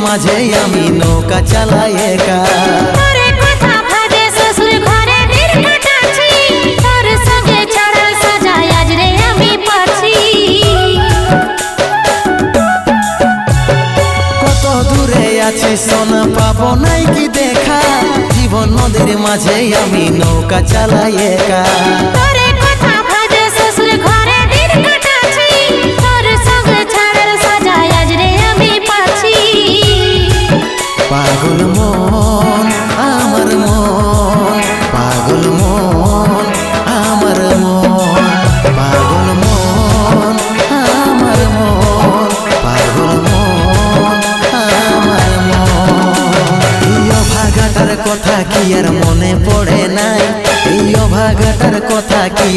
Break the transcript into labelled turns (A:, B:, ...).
A: মাঝে আমি নৌকা চালাই একা। কত দূরে আছি সোনা পাবো নাই কি দেখা, জীবন নদীর মাঝে আমি নৌকা চালাই একা। পাগল মন আমার মন, পাগল মন আমার মন, পাগল মন আমার মন, পাগল মন আমার মন। এই অভাগাটার কথা কি আর মনে পড়ে নাই, এই অভাগাটার কথা কি